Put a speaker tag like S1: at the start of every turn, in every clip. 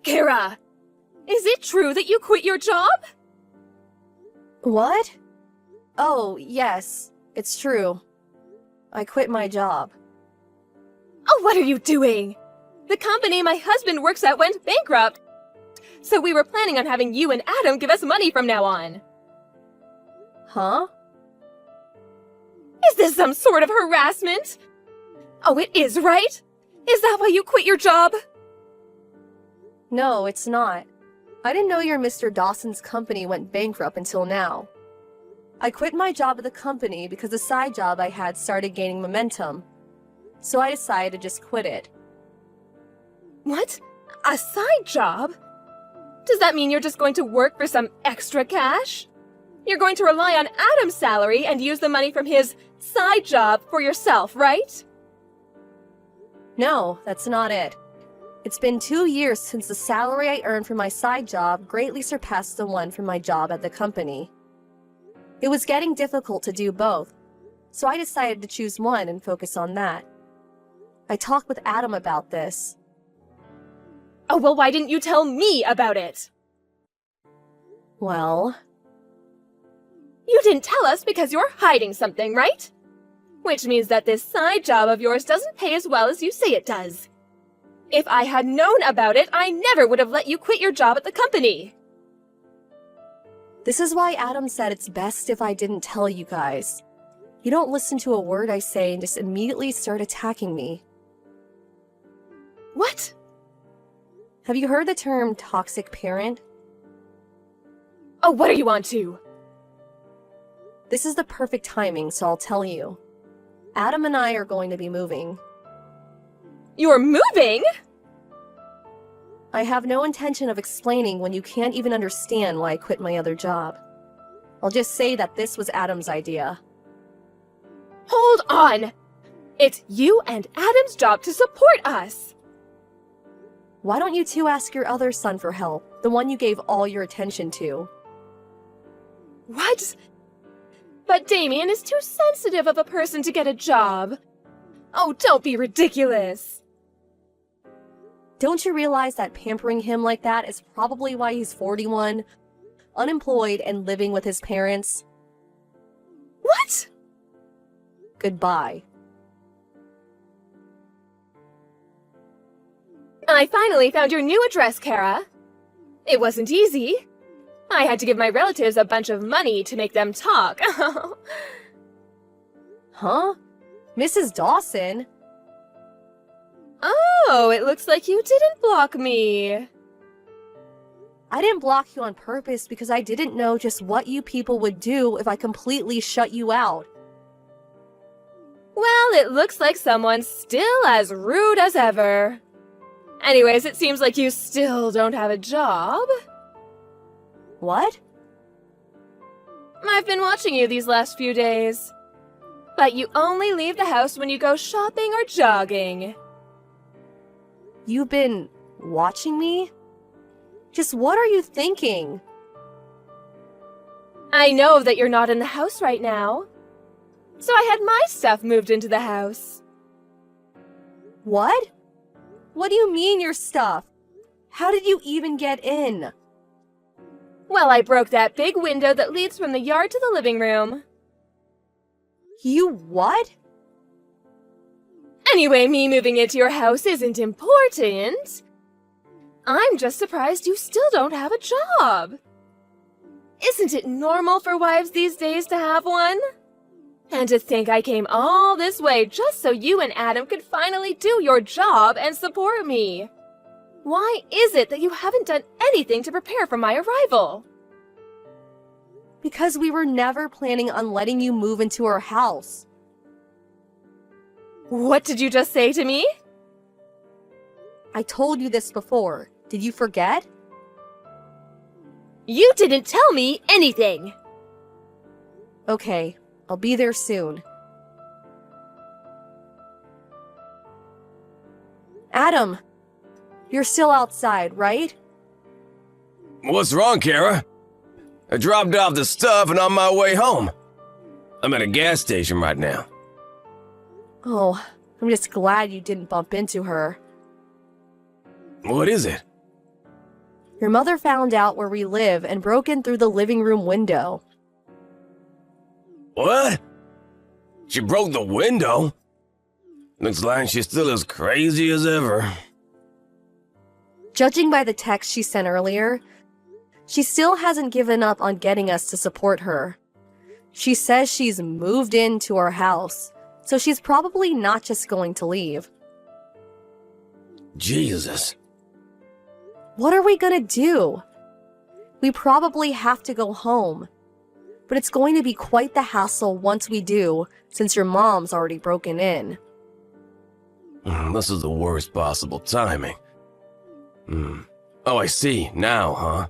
S1: Kara, is it true that you quit your job?
S2: What? Oh, yes, it's true. I quit my job.
S1: Oh, what are you doing? The company my husband works at went bankrupt. So we were planning on having you and Adam give us money from now on.
S2: Huh?
S1: Is this some sort of harassment? Oh, it is, right? Is that why you quit your job?
S2: No, it's not. I didn't know your Mr. Dawson's company went bankrupt until now. I quit my job at the company because the side job I had started gaining momentum. So I decided to just quit it.
S1: What? A side job? Does that mean you're just going to work for some extra cash? You're going to rely on Adam's salary and use the money from his side job for yourself, right?
S2: No, that's not it. It's been 2 years since the salary I earned from my side job greatly surpassed the one from my job at the company. It was getting difficult to do both, so I decided to choose one and focus on that. I talked with Adam about this.
S1: Oh, well, why didn't you tell me about it?
S2: Well,
S1: You didn't tell us because you're hiding something, right? Which means that this side job of yours doesn't pay as well as you say it does. If I had known about it, I never would have let you quit your job at the company.
S2: this is why Adam said it's best if I didn't tell you guys. You don't listen to a word I say and just immediately start attacking me.
S1: What?
S2: Have you heard the term toxic parent?
S1: Oh, what are you on to?
S2: This is the perfect timing, so I'll tell you. Adam and I are going to be moving.
S1: You're moving?
S2: I have no intention of explaining when you can't even understand why I quit my other job. I'll just say that this was Adam's idea.
S1: Hold on! It's you and Adam's job to support us!
S2: Why don't you two ask your other son for help, the one you gave all your attention to?
S1: What? But Damien is too sensitive of a person to get a job. Oh, don't be ridiculous!
S2: Don't you realize that pampering him like that is probably why he's 41, unemployed, and living with his parents?
S1: What?
S2: Goodbye.
S1: I finally found your new address, Kara. It wasn't easy. I had to give my relatives a bunch of money to make them talk.
S2: Huh? Mrs. Dawson?
S1: Oh, it looks like you didn't block me.
S2: I didn't block you on purpose because I didn't know just what you people would do if I completely shut you out.
S1: Well, it looks like someone's still as rude as ever. Anyways, it seems like you still don't have a job.
S2: What?
S1: I've been watching you these last few days. But you only leave the house when you go shopping or jogging.
S2: You've been watching me? Just what are you thinking?
S1: I know that you're not in the house right now. So I had my stuff moved into the house.
S2: What? What do you mean your stuff? How did you even get in?
S1: Well, I broke that big window that leads from the yard to the living room.
S2: You what?
S1: Anyway, me moving into your house isn't important. I'm just surprised you still don't have a job. Isn't it normal for wives these days to have one? And to think I came all this way just so you and Adam could finally do your job and support me. Why is it that you haven't done anything to prepare for my arrival?
S2: Because we were never planning on letting you move into our house.
S1: What did you just say to me?
S2: I told you this before. Did you forget?
S1: You didn't tell me anything.
S2: Okay, I'll be there soon. Adam, you're still outside, right?
S3: What's wrong, Kara? I dropped off the stuff and on my way home. I'm at a gas station right now.
S2: Oh, I'm just glad you didn't bump into her.
S3: What is it?
S2: Your mother found out where we live and broke in through the living room window.
S3: What? She broke the window? Looks like she's still as crazy as ever.
S2: Judging by the text she sent earlier, she still hasn't given up on getting us to support her. She says she's moved into our house, so she's probably not just going to leave.
S3: Jesus.
S2: What are we gonna do? We probably have to go home. But it's going to be quite the hassle once we do, since your mom's already broken in.
S3: This is the worst possible timing. Oh, I see. Now, huh?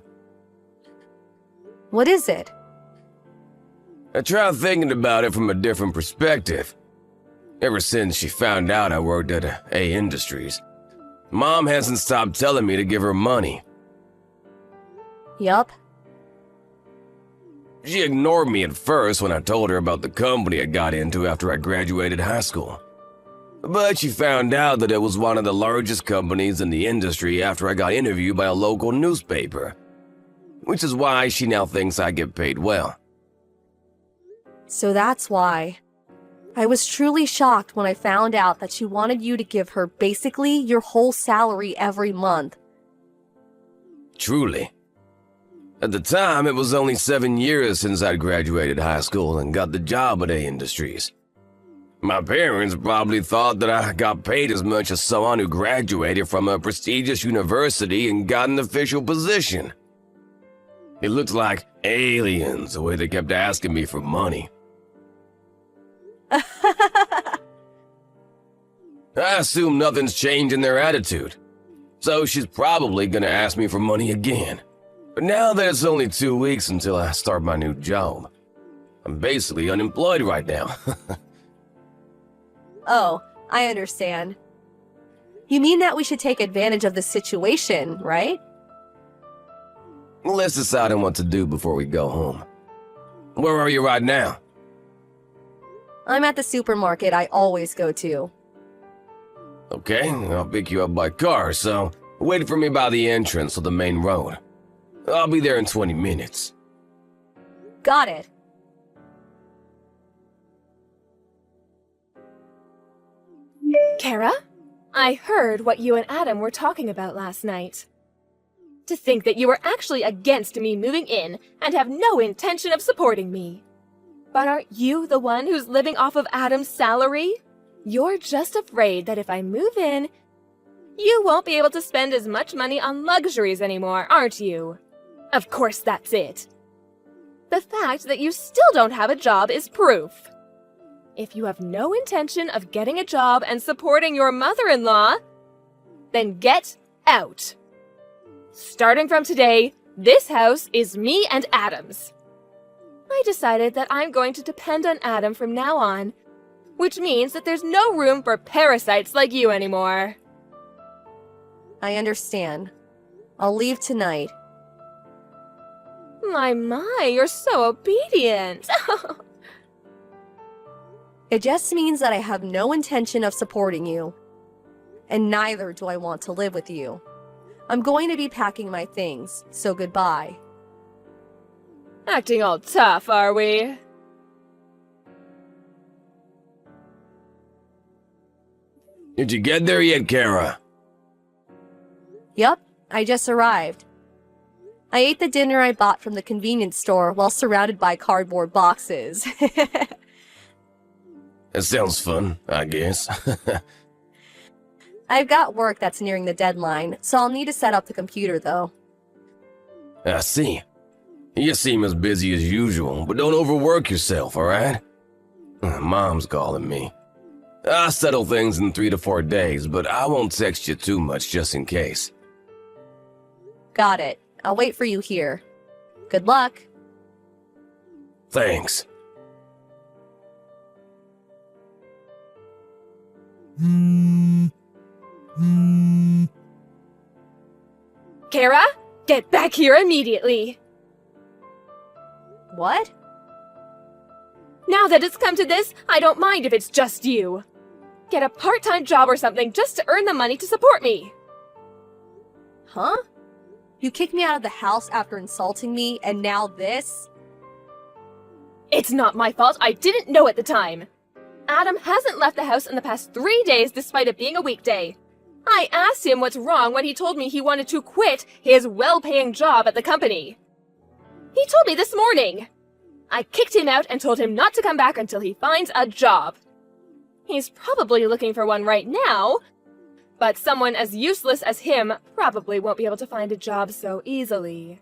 S2: What is it?
S3: I tried thinking about it from a different perspective. Ever since she found out I worked at A Industries, Mom hasn't stopped telling me to give her money.
S2: Yup.
S3: She ignored me at first when I told her about the company I got into after I graduated high school. But she found out that it was one of the largest companies in the industry after I got interviewed by a local newspaper. Which is why she now thinks I get paid well.
S2: So that's why. I was truly shocked when I found out that she wanted you to give her basically your whole salary every month.
S3: Truly. At the time, it was only 7 years since I'd graduated high school and got the job at A Industries. My parents probably thought that I got paid as much as someone who graduated from a prestigious university and got an official position. It looked like aliens the way they kept asking me for money. I assume nothing's changed in their attitude, so she's probably gonna ask me for money again. But now that it's only 2 weeks until I start my new job, I'm basically unemployed right now.
S2: Oh, I understand. You mean that we should take advantage of the situation, right?
S3: Let's decide on what to do before we go home. Where are you right now?
S2: I'm at the supermarket I always go to.
S3: Okay, I'll pick you up by car, so wait for me by the entrance of the main road. I'll be there in 20 minutes.
S2: Got it.
S1: Kara, I heard what you and Adam were talking about last night. To think that you were actually against me moving in and have no intention of supporting me. But aren't you the one who's living off of Adam's salary? You're just afraid that if I move in, you won't be able to spend as much money on luxuries anymore, aren't you? Of course that's it. The fact that you still don't have a job is proof. If you have no intention of getting a job and supporting your mother-in-law, then get out. Starting from today, this house is me and Adam's. I decided that I'm going to depend on Adam from now on, which means that there's no room for parasites like you anymore.
S2: I understand. I'll leave tonight.
S1: My, you're so obedient.
S2: It just means that I have no intention of supporting you. And neither do I want to live with you. I'm going to be packing my things, so goodbye.
S1: Acting all tough, are we?
S3: Did you get there yet, Kara?
S2: Yup, I just arrived. I ate the dinner I bought from the convenience store while surrounded by cardboard boxes.
S3: That sounds fun, I guess.
S2: I've got work that's nearing the deadline, so I'll need to set up the computer though.
S3: I see. You seem as busy as usual, but don't overwork yourself, alright? Mom's calling me. I'll settle things in 3 to 4 days, but I won't text you too much just in case.
S2: Got it. I'll wait for you here. Good luck.
S3: Thanks.
S1: Kara, get back here immediately.
S2: What?
S1: Now that it's come to this, I don't mind if it's just you. Get a part-time job or something just to earn the money to support me.
S2: Huh? You kicked me out of the house after insulting me, and now this?
S1: It's not my fault. I didn't know at the time. Adam hasn't left the house in the past 3 days despite it being a weekday. I asked him what's wrong when he told me he wanted to quit his well-paying job at the company. He told me this morning. I kicked him out and told him not to come back until he finds a job. He's probably looking for one right now, but someone as useless as him probably won't be able to find a job so easily.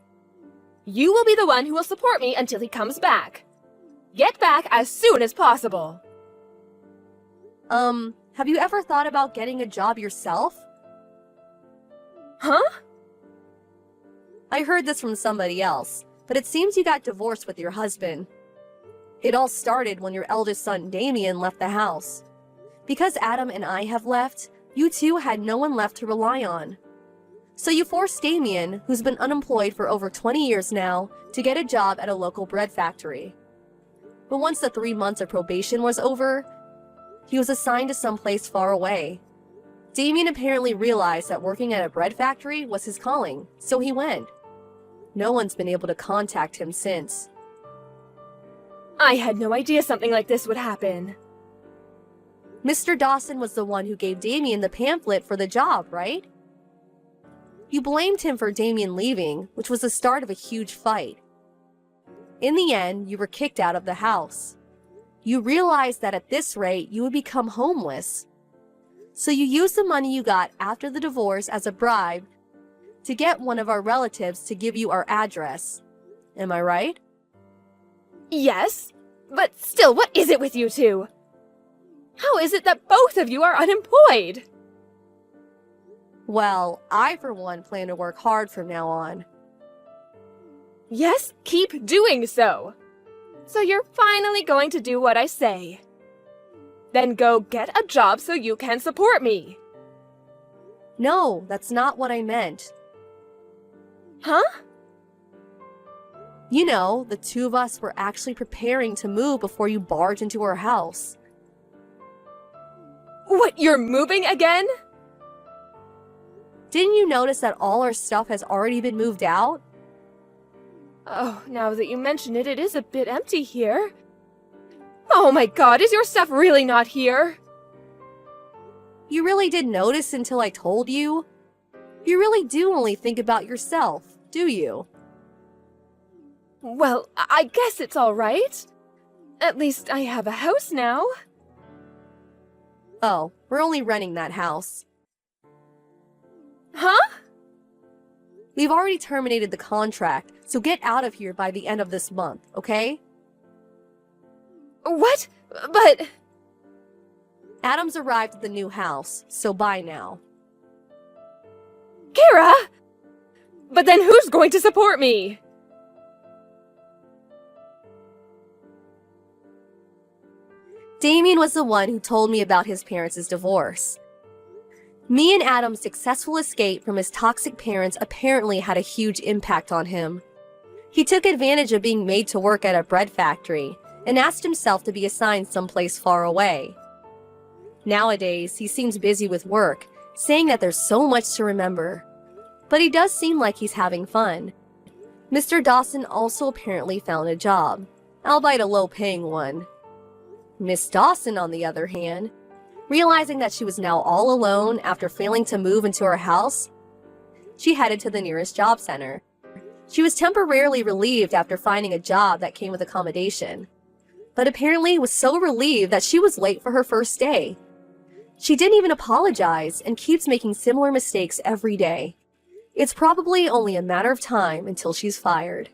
S1: You will be the one who will support me until he comes back. Get back as soon as possible.
S2: Have you ever thought about getting a job yourself?
S1: Huh?
S2: I heard this from somebody else, but it seems you got divorced with your husband. It all started when your eldest son, Damien, left the house. Because Adam and I have left, you two had no one left to rely on. So you forced Damien, who's been unemployed for over 20 years now, to get a job at a local bread factory. But once the 3 months of probation was over, he was assigned to someplace far away. Damien apparently realized that working at a bread factory was his calling, so he went. No one's been able to contact him since.
S1: I had no idea something like this would happen.
S2: Mr. Dawson was the one who gave Damien the pamphlet for the job, right? You blamed him for Damien leaving, which was the start of a huge fight. In the end, you were kicked out of the house. You realized that at this rate, you would become homeless. So you used the money you got after the divorce as a bribe to get one of our relatives to give you our address. Am I right?
S1: Yes, but still, what is it with you two? How is it that both of you are unemployed?
S2: Well, I for one plan to work hard from now on.
S1: Yes, keep doing so. So you're finally going to do what I say. Then go get a job so you can support me.
S2: No, that's not what I meant.
S1: Huh?
S2: You know, the two of us were actually preparing to move before you barged into our house.
S1: What, you're moving again?
S2: Didn't you notice that all our stuff has already been moved out?
S1: Oh, now that you mention it, it is a bit empty here. Oh my god, is your stuff really not here?
S2: You really didn't notice until I told you? You really do only think about yourself, do you?
S1: Well, I guess it's all right. At least I have a house now.
S2: Oh, we're only renting that house.
S1: Huh?
S2: We've already terminated the contract, so get out of here by the end of this month, okay?
S1: What? But...
S2: Adam's arrived at the new house, so bye now.
S1: Kara! But then who's going to support me?
S2: Damien was the one who told me about his parents' divorce. Me and Adam's successful escape from his toxic parents apparently had a huge impact on him. He took advantage of being made to work at a bread factory and asked himself to be assigned someplace far away. Nowadays, he seems busy with work, saying that there's so much to remember. But he does seem like he's having fun. Mr. Dawson also apparently found a job, albeit a low-paying one. Miss Dawson, on the other hand, realizing that she was now all alone after failing to move into her house, she headed to the nearest job center. She was temporarily relieved after finding a job that came with accommodation, but apparently was so relieved that she was late for her first day. She didn't even apologize and keeps making similar mistakes every day. It's probably only a matter of time until she's fired.